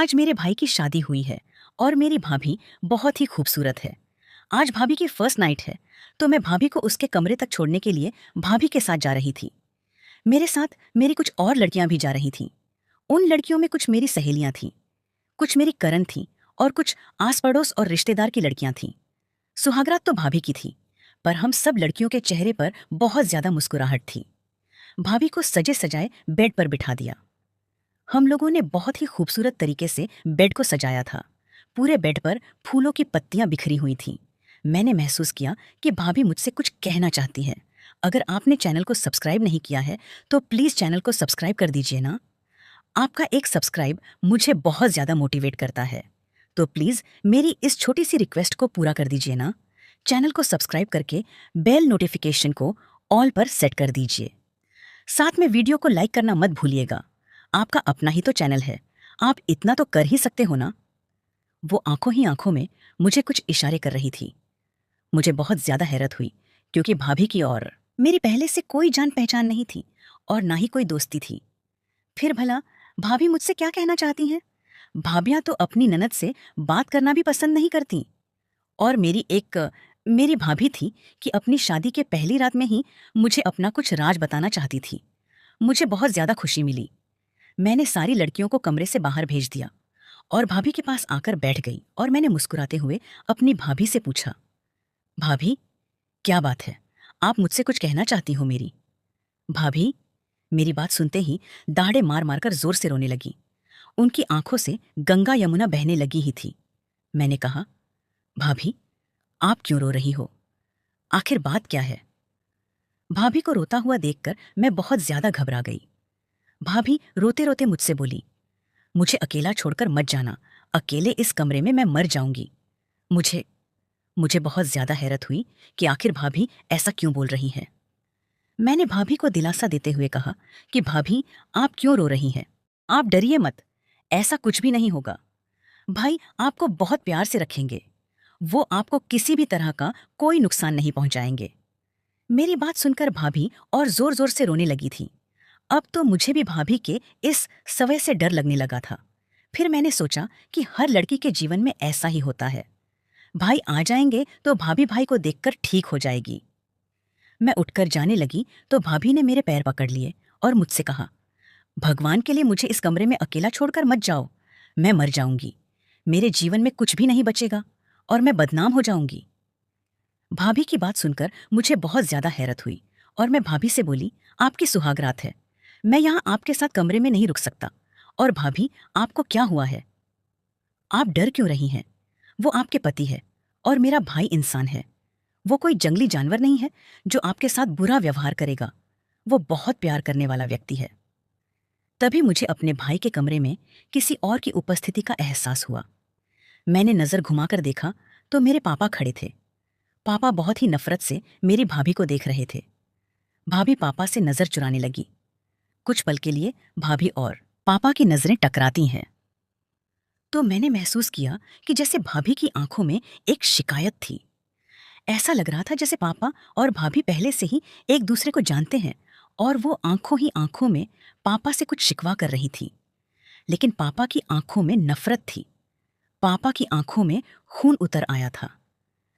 आज मेरे भाई की शादी हुई है और मेरी भाभी बहुत ही खूबसूरत है। आज भाभी की फर्स्ट नाइट है, तो मैं भाभी को उसके कमरे तक छोड़ने के लिए भाभी के साथ जा रही थी। मेरे साथ मेरी कुछ और लड़कियां भी जा रही थीं। उन लड़कियों में कुछ मेरी सहेलियां थीं, कुछ मेरी करण थीं और कुछ आस पड़ोस और रिश्तेदार की लड़कियां थीं। सुहागरात तो भाभी की थी, पर हम सब लड़कियों के चेहरे पर बहुत ज्यादा मुस्कुराहट थी। भाभी को सजे सजाए बेड पर बिठा दिया। हम लोगों ने बहुत ही खूबसूरत तरीके से बेड को सजाया था। पूरे बेड पर फूलों की पत्तियां बिखरी हुई थीं। मैंने महसूस किया कि भाभी मुझसे कुछ कहना चाहती है। अगर आपने चैनल को सब्सक्राइब नहीं किया है तो प्लीज़ चैनल को सब्सक्राइब कर दीजिए ना। आपका एक सब्सक्राइब मुझे बहुत ज़्यादा मोटिवेट करता है। तो प्लीज़ मेरी इस छोटी सी रिक्वेस्ट को पूरा कर दीजिए ना। चैनल को सब्सक्राइब करके बेल नोटिफिकेशन को ऑल पर सेट कर दीजिए। साथ में वीडियो को लाइक करना मत भूलिएगा। आपका अपना ही तो चैनल है, आप इतना तो कर ही सकते हो ना। वो आंखों ही आंखों में मुझे कुछ इशारे कर रही थी। मुझे बहुत ज्यादा हैरत हुई, क्योंकि भाभी की और मेरी पहले से कोई जान पहचान नहीं थी और ना ही कोई दोस्ती थी। फिर भला भाभी मुझसे क्या कहना चाहती हैं? भाभियां तो अपनी ननद से बात करना भी पसंद नहीं करती। और मेरी भाभी थी कि अपनी शादी के पहली रात में ही मुझे अपना कुछ राज बताना चाहती थी। मुझे बहुत ज्यादा खुशी मिली। मैंने सारी लड़कियों को कमरे से बाहर भेज दिया और भाभी के पास आकर बैठ गई और मैंने मुस्कुराते हुए अपनी भाभी से पूछा, भाभी, क्या बात है? आप मुझसे कुछ कहना चाहती हो मेरी? भाभी मेरी बात सुनते ही दाढ़े मार मार कर जोर से रोने लगी। उनकी आंखों से गंगा यमुना बहने लगी ही थी। मैंने कहा, भाभी, आप क्यों रो रही हो? आखिर बात क्या है? भाभी को रोता हुआ देखकर मैं बहुत ज्यादा घबरा गई। भाभी रोते रोते मुझसे बोली, मुझे अकेला छोड़कर मत जाना। अकेले इस कमरे में मैं मर जाऊंगी। मुझे मुझे बहुत ज्यादा हैरत हुई कि आखिर भाभी ऐसा क्यों बोल रही हैं। मैंने भाभी को दिलासा देते हुए कहा कि भाभी, आप क्यों रो रही हैं? आप डरिए मत, ऐसा कुछ भी नहीं होगा। भाई आपको बहुत प्यार से रखेंगे। वो आपको किसी भी तरह का कोई नुकसान नहीं पहुंचाएंगे। मेरी बात सुनकर भाभी और जोर जोर से रोने लगी थी। अब तो मुझे भी भाभी के इस सवय से डर लगने लगा था। फिर मैंने सोचा कि हर लड़की के जीवन में ऐसा ही होता है। भाई आ जाएंगे तो भाभी भाई को देखकर ठीक हो जाएगी। मैं उठकर जाने लगी तो भाभी ने मेरे पैर पकड़ लिए और मुझसे कहा, भगवान के लिए मुझे इस कमरे में अकेला छोड़कर मत जाओ। मैं मर जाऊंगी। मेरे जीवन में कुछ भी नहीं बचेगा और मैं बदनाम हो जाऊंगी। भाभी की बात सुनकर मुझे बहुत ज्यादा हैरत हुई और मैं भाभी से बोली, आपकी सुहागरात है, मैं यहाँ आपके साथ कमरे में नहीं रुक सकता। और भाभी, आपको क्या हुआ है? आप डर क्यों रही हैं? वो आपके पति है और मेरा भाई इंसान है। वो कोई जंगली जानवर नहीं है जो आपके साथ बुरा व्यवहार करेगा। वो बहुत प्यार करने वाला व्यक्ति है। तभी मुझे अपने भाई के कमरे में किसी और की उपस्थिति का एहसास हुआ। मैंने नजर घुमाकर देखा तो मेरे पापा खड़े थे। पापा बहुत ही नफरत से मेरी भाभी को देख रहे थे। भाभी पापा से नजर चुराने लगी। कुछ पल के लिए भाभी और पापा की नजरें टकराती हैं, तो मैंने महसूस किया कि जैसे भाभी की आंखों में एक शिकायत थी। ऐसा लग रहा था जैसे पापा और भाभी पहले से ही एक दूसरे को जानते हैं और वो आंखों ही आंखों में पापा से कुछ शिकवा कर रही थी। लेकिन पापा की आंखों में नफरत थी। पापा की आंखों में खून उतर आया था,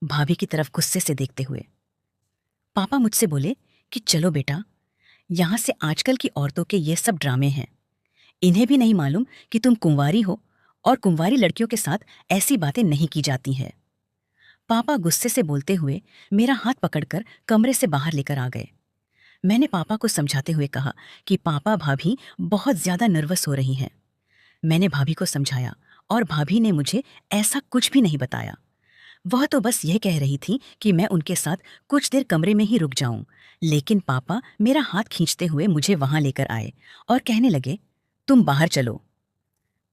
भाभी की तरफ गुस्से से देखते हुए। पापा मुझसे बोले कि चलो बेटा, यहाँ से आजकल की औरतों के ये सब ड्रामे हैं। इन्हें भी नहीं मालूम कि तुम कुंवारी हो और कुंवारी लड़कियों के साथ ऐसी बातें नहीं की जाती हैं। पापा गुस्से से बोलते हुए मेरा हाथ पकड़कर कमरे से बाहर लेकर आ गए। मैंने पापा को समझाते हुए कहा कि पापा, भाभी बहुत ज्यादा नर्वस हो रही हैं। मैंने भाभी को समझाया और भाभी ने मुझे ऐसा कुछ भी नहीं बताया। वह तो बस यह कह रही थी कि मैं उनके साथ कुछ देर कमरे में ही रुक जाऊं। लेकिन पापा मेरा हाथ खींचते हुए मुझे वहां लेकर आए और कहने लगे, तुम बाहर चलो।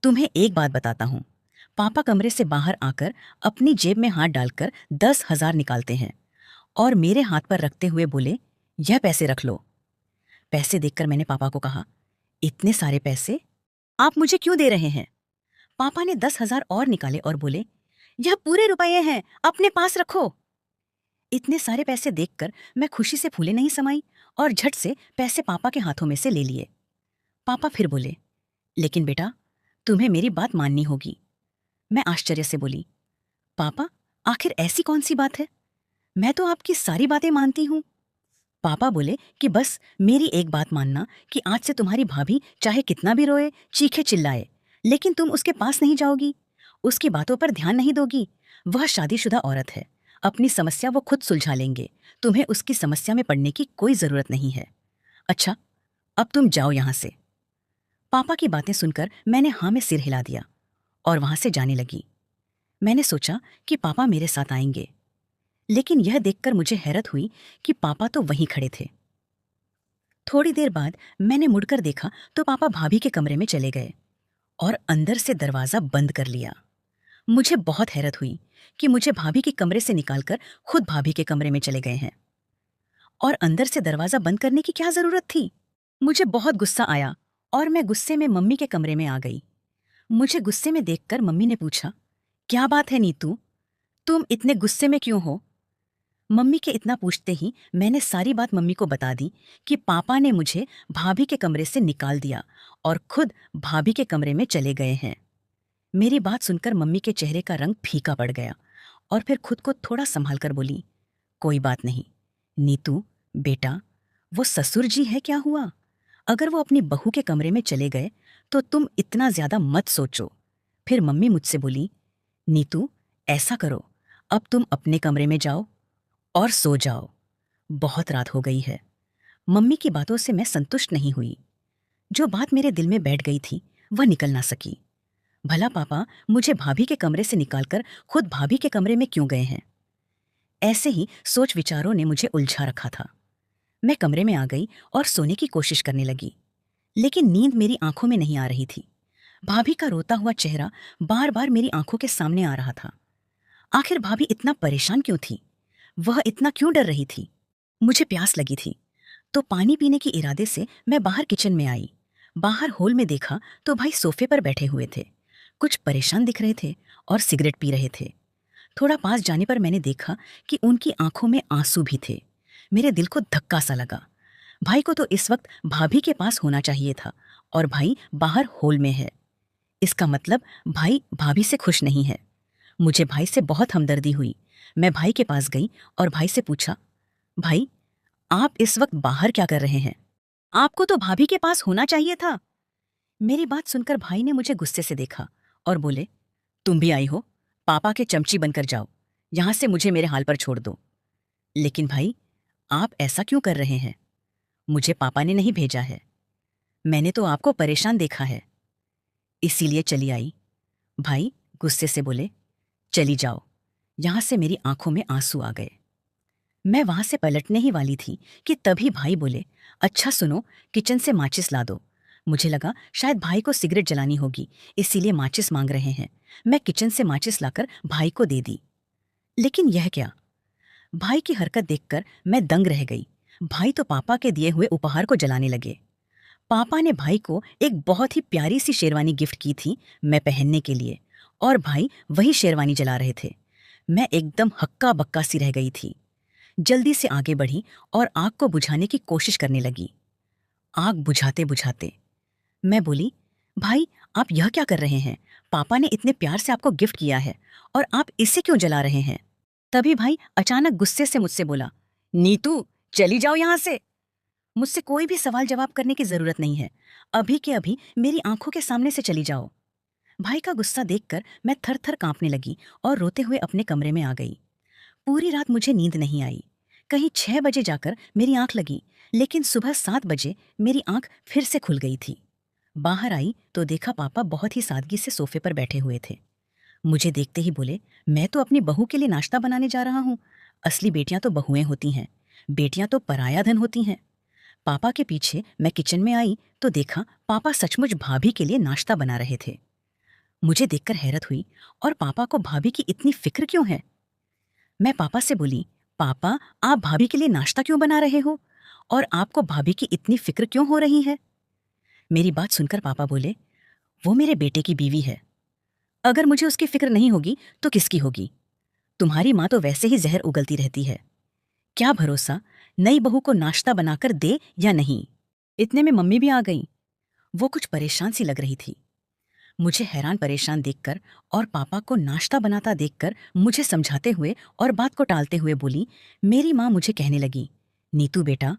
तुम्हें एक बात बताता हूं। पापा कमरे से बाहर आकर अपनी जेब में हाथ डालकर 10,000 निकालते हैं और मेरे हाथ पर रखते हुए बोले, यह पैसे रख लो। पैसे देखकर मैंने पापा को कहा, इतने सारे पैसे आप मुझे क्यों दे रहे हैं? पापा ने 10,000 और निकाले और बोले, यह पूरे रुपये हैं, अपने पास रखो। इतने सारे पैसे देखकर मैं खुशी से फूले नहीं समाई और झट से पैसे पापा के हाथों में से ले लिए। पापा फिर बोले, लेकिन बेटा, तुम्हें मेरी बात माननी होगी। मैं आश्चर्य से बोली, पापा, आखिर ऐसी कौन सी बात है? मैं तो आपकी सारी बातें मानती हूँ। पापा बोले कि बस मेरी एक बात मानना कि आज से तुम्हारी भाभी चाहे कितना भी रोए, चीखे चिल्लाए, लेकिन तुम उसके पास नहीं जाओगी, उसकी बातों पर ध्यान नहीं दोगी। वह शादीशुदा औरत है, अपनी समस्या वो खुद सुलझा लेंगे। तुम्हें उसकी समस्या में पड़ने की कोई जरूरत नहीं है। अच्छा, अब तुम जाओ यहां से। पापा की बातें सुनकर मैंने हाँ में सिर हिला दिया और वहां से जाने लगी। मैंने सोचा कि पापा मेरे साथ आएंगे, लेकिन यह देखकर मुझे हैरत हुई कि पापा तो वहीं खड़े थे। थोड़ी देर बाद मैंने मुड़कर देखा तो पापा भाभी के कमरे में चले गए और अंदर से दरवाजा बंद कर लिया। मुझे बहुत हैरत हुई कि मुझे भाभी के कमरे से निकालकर खुद भाभी के कमरे में चले गए हैं और अंदर से दरवाजा बंद करने की क्या जरूरत थी। मुझे बहुत गुस्सा आया और मैं गुस्से में मम्मी के कमरे में आ गई। मुझे गुस्से में देखकर मम्मी ने पूछा, क्या बात है नीतू, तुम इतने गुस्से में क्यों हो? मम्मी के इतना पूछते ही मैंने सारी बात मम्मी को बता दी कि पापा ने मुझे भाभी के कमरे से निकाल दिया और खुद भाभी के कमरे में चले गए हैं। मेरी बात सुनकर मम्मी के चेहरे का रंग फीका पड़ गया और फिर खुद को थोड़ा संभाल कर बोली, कोई बात नहीं नीतू, बेटा, वो ससुर जी है, क्या हुआ? अगर वो अपनी बहू के कमरे में चले गए तो तुम इतना ज्यादा मत सोचो। फिर मम्मी मुझसे बोली, नीतू, ऐसा करो, अब तुम अपने कमरे में जाओ और सो जाओ, बहुत रात हो गई है। मम्मी की बातों से मैं संतुष्ट नहीं हुई। जो बात मेरे दिल में बैठ गई थी वह निकल ना सकी। भला पापा मुझे भाभी के कमरे से निकालकर खुद भाभी के कमरे में क्यों गए हैं? ऐसे ही सोच विचारों ने मुझे उलझा रखा था। मैं कमरे में आ गई और सोने की कोशिश करने लगी, लेकिन नींद मेरी आंखों में नहीं आ रही थी। भाभी का रोता हुआ चेहरा बार बार मेरी आंखों के सामने आ रहा था। आखिर भाभी इतना परेशान क्यों थी? वह इतना क्यों डर रही थी? मुझे प्यास लगी थी तो पानी पीने के इरादे से मैं बाहर किचन में आई। बाहर हॉल में देखा तो भाई सोफे पर बैठे हुए थे, कुछ परेशान दिख रहे थे और सिगरेट पी रहे थे। थोड़ा पास जाने पर मैंने देखा कि उनकी आंखों में आंसू भी थे। मेरे दिल को धक्का सा लगा। भाई को तो इस वक्त भाभी के पास होना चाहिए था और भाई बाहर हॉल में है। इसका मतलब भाई भाभी से खुश नहीं है। मुझे भाई से बहुत हमदर्दी हुई। मैं भाई के पास गई और भाई से पूछा, भाई, आप इस वक्त बाहर क्या कर रहे हैं? आपको तो भाभी के पास होना चाहिए था। मेरी बात सुनकर भाई ने मुझे गुस्से से देखा और बोले, तुम भी आई हो, पापा के चमची बनकर जाओ, यहां से मुझे मेरे हाल पर छोड़ दो। लेकिन भाई, आप ऐसा क्यों कर रहे हैं? मुझे पापा ने नहीं भेजा है, मैंने तो आपको परेशान देखा है, इसीलिए चली आई। भाई गुस्से से बोले, चली जाओ। यहां से मेरी आंखों में आंसू आ गए। मैं वहां से पलटने ही वाली थी कि तभी भाई बोले, अच्छा सुनो, किचन से माचिस ला दो। मुझे लगा शायद भाई को सिगरेट जलानी होगी, इसीलिए माचिस मांग रहे हैं। मैं किचन से माचिस लाकर भाई को दे दी। लेकिन यह क्या? भाई की हरकत देखकर मैं दंग रह गई। भाई तो पापा के दिए हुए उपहार को जलाने लगे। पापा ने भाई को एक बहुत ही प्यारी सी शेरवानी गिफ्ट की थी मैं पहनने के लिए, और भाई वही शेरवानी जला रहे थे। मैं एकदम हक्का बक्का सी रह गई थी। जल्दी से आगे बढ़ी और आग को बुझाने की कोशिश करने लगी। आग बुझाते बुझाते मैं बोली, भाई, आप यह क्या कर रहे हैं? पापा ने इतने प्यार से आपको गिफ्ट किया है और आप इसे क्यों जला रहे हैं? तभी भाई अचानक गुस्से से मुझसे बोला, नीतू, चली जाओ यहां से। मुझसे कोई भी सवाल जवाब करने की जरूरत नहीं है, अभी के अभी मेरी आंखों के सामने से चली जाओ। भाई का गुस्सा देखकर मैं थर थर कांपने लगी और रोते हुए अपने कमरे में आ गई। पूरी रात मुझे नींद नहीं आई। कहीं 6 बजे जाकर मेरी आंख लगी, लेकिन सुबह 7 बजे मेरी आंख फिर से खुल गई थी। बाहर आई तो देखा पापा बहुत ही सादगी से सोफे पर बैठे हुए थे। मुझे देखते ही बोले, मैं तो अपनी बहू के लिए नाश्ता बनाने जा रहा हूँ। असली बेटियां तो बहुएं होती हैं, बेटियां तो पराया धन होती हैं। पापा के पीछे मैं किचन में आई तो देखा पापा सचमुच भाभी के लिए नाश्ता बना रहे थे। मुझे देखकर हैरत हुई, और पापा को भाभी की इतनी फिक्र क्यों है? मैं पापा से बोली, पापा, आप भाभी के लिए नाश्ता क्यों बना रहे हो और आपको भाभी की इतनी फिक्र क्यों हो रही है? मेरी बात सुनकर पापा बोले, वो मेरे बेटे की बीवी है, अगर मुझे उसकी फिक्र नहीं होगी तो किसकी होगी? तुम्हारी माँ तो वैसे ही जहर उगलती रहती है, क्या भरोसा नई बहू को नाश्ता बनाकर दे या नहीं। इतने में मम्मी भी आ गई। वो कुछ परेशान सी लग रही थी। मुझे हैरान परेशान देखकर और पापा को नाश्ता बनाता देखकर मुझे समझाते हुए और बात को टालते हुए बोली, मेरी माँ मुझे कहने लगी, नीतू बेटा,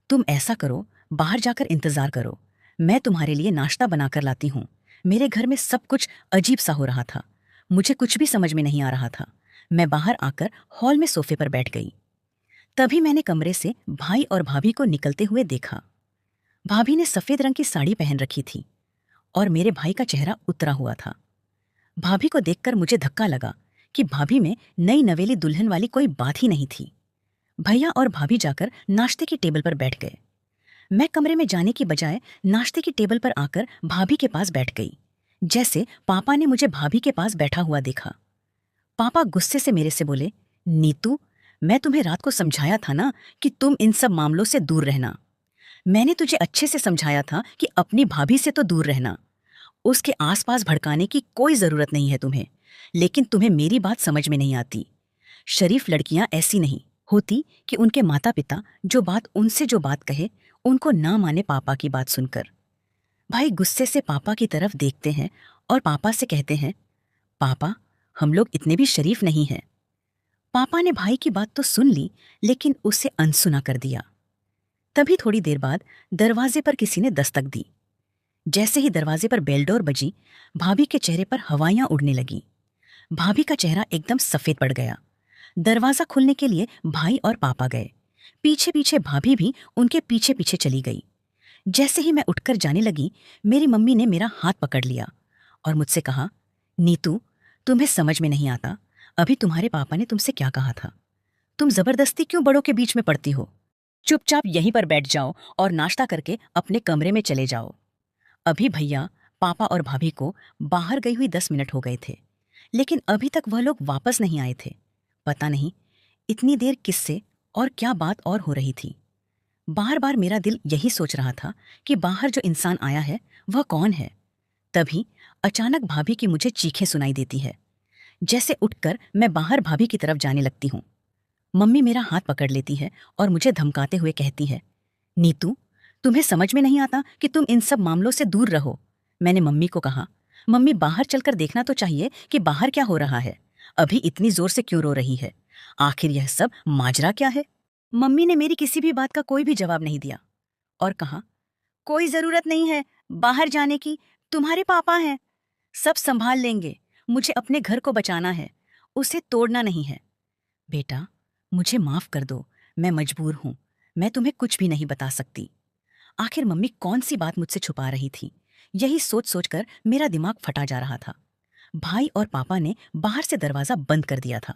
तुम ऐसा करो, बाहर जाकर इंतजार करो, मैं तुम्हारे लिए नाश्ता बनाकर लाती हूँ। मेरे घर में सब कुछ अजीब सा हो रहा था, मुझे कुछ भी समझ में नहीं आ रहा था। मैं बाहर आकर हॉल में सोफे पर बैठ गई। तभी मैंने कमरे से भाई और भाभी को निकलते हुए देखा। भाभी ने सफेद रंग की साड़ी पहन रखी थी और मेरे भाई का चेहरा उतरा हुआ था। भाभी को देखकर मुझे धक्का लगा कि भाभी में नई नवेली दुल्हन वाली कोई बात ही नहीं थी। भैया और भाभी जाकर नाश्ते की टेबल पर बैठ गए। मैं कमरे में जाने की बजाय नाश्ते की टेबल पर आकर भाभी के पास बैठ गई, जैसे पापा ने मुझे भाभी के पास बैठा हुआ देखा। पापा गुस्से से मेरे से बोले, नीतू, मैं तुम्हें रात को समझाया था ना कि तुम इन सब मामलों से दूर रहना। मैंने तुझे अच्छे से समझाया था कि अपनी भाभी से तो दूर रहना, उसके आसपास भड़काने की कोई जरूरत नहीं है तुम्हें। लेकिन तुम्हें मेरी बात समझ में नहीं आती। शरीफ लड़कियां ऐसी नहीं होती कि उनके माता पिता जो बात कहे उनको ना माने पापा की बात सुनकर। भाई गुस्से से पापा की तरफ देखते हैं और पापा से कहते हैं, पापा, हम लोग इतने भी शरीफ नहीं हैं। पापा ने भाई की बात तो सुन ली, लेकिन उसे अनसुना कर दिया। तभी थोड़ी देर बाद दरवाजे पर किसी ने दस्तक दी। जैसे ही दरवाजे पर बेलडोर बजी, भाभी के चेहरे पर हवाइयां उड़ने लगी। भाभी का चेहरा एकदम सफेद पड़ गया। दरवाजा खुलने के लिए भाई और पापा गए। पीछे पीछे भाभी भी उनके पीछे पीछे चली गई। जैसे ही मैं उठकर जाने लगी, मेरी मम्मी ने मेरा हाथ पकड़ लिया और मुझसे कहा, नीतू, तुम्हें समझ में नहीं आता, अभी तुम्हारे पापा ने तुमसे क्या कहा था? तुम जबरदस्ती क्यों बड़ों के बीच में पड़ती हो? चुपचाप यहीं पर बैठ जाओ और नाश्ता करके अपने कमरे में चले जाओ। अभी भैया, पापा और भाभी को बाहर गई हुई 10 मिनट हो गए थे, लेकिन अभी तक वह लोग वापस नहीं आए थे। पता नहीं इतनी देर किससे और क्या बात और हो रही थी। बार बार मेरा दिल यही सोच रहा था कि बाहर जो इंसान आया है वह कौन है। तभी अचानक भाभी की मुझे चीखें सुनाई देती है। जैसे उठकर मैं बाहर भाभी की तरफ जाने लगती हूँ। मम्मी मेरा हाथ पकड़ लेती है और मुझे धमकाते हुए कहती है, नीतू, तुम्हें समझ में नहीं आता कि तुम इन सब मामलों से दूर रहो। मैंने मम्मी को कहा, मम्मी, बाहर चलकर देखना तो चाहिए कि बाहर क्या हो रहा है। अभी इतनी जोर से क्यों रो रही है? आखिर यह सब माजरा क्या है? मम्मी ने मेरी किसी भी बात का कोई भी जवाब नहीं दिया और कहा, कोई जरूरत नहीं है बाहर जाने की, तुम्हारे पापा हैं, सब संभाल लेंगे। मुझे अपने घर को बचाना है, उसे तोड़ना नहीं है। बेटा, मुझे माफ कर दो, मैं मजबूर हूं, मैं तुम्हें कुछ भी नहीं बता सकती। आखिर मम्मी कौन सी बात मुझसे छुपा रही थी? यही सोच सोचकर मेरा दिमाग फटा जा रहा था। भाई और पापा ने बाहर से दरवाजा बंद कर दिया था।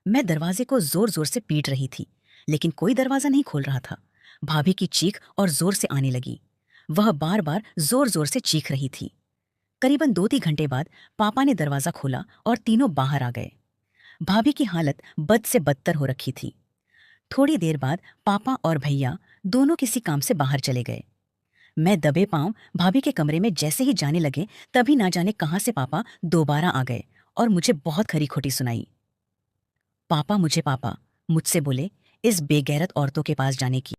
मैं दरवाजे को जोर जोर से पीट रही थी, लेकिन कोई दरवाजा नहीं खोल रहा था। भाभी की चीख और जोर से आने लगी। वह बार बार जोर जोर से चीख रही थी। करीबन 2-3 घंटे बाद पापा ने दरवाजा खोला और तीनों बाहर आ गए। भाभी की हालत बद से बदतर हो रखी थी। थोड़ी देर बाद पापा और भैया दोनों किसी काम से बाहर चले गए। मैं दबे पांव भाभी के कमरे में जैसे ही जाने लगे, तभी ना जाने कहां से पापा दोबारा आ गए और मुझे बहुत खरी खोटी सुनाई। पापा मुझसे बोले, इस बेगैरत औरतों के पास जाने की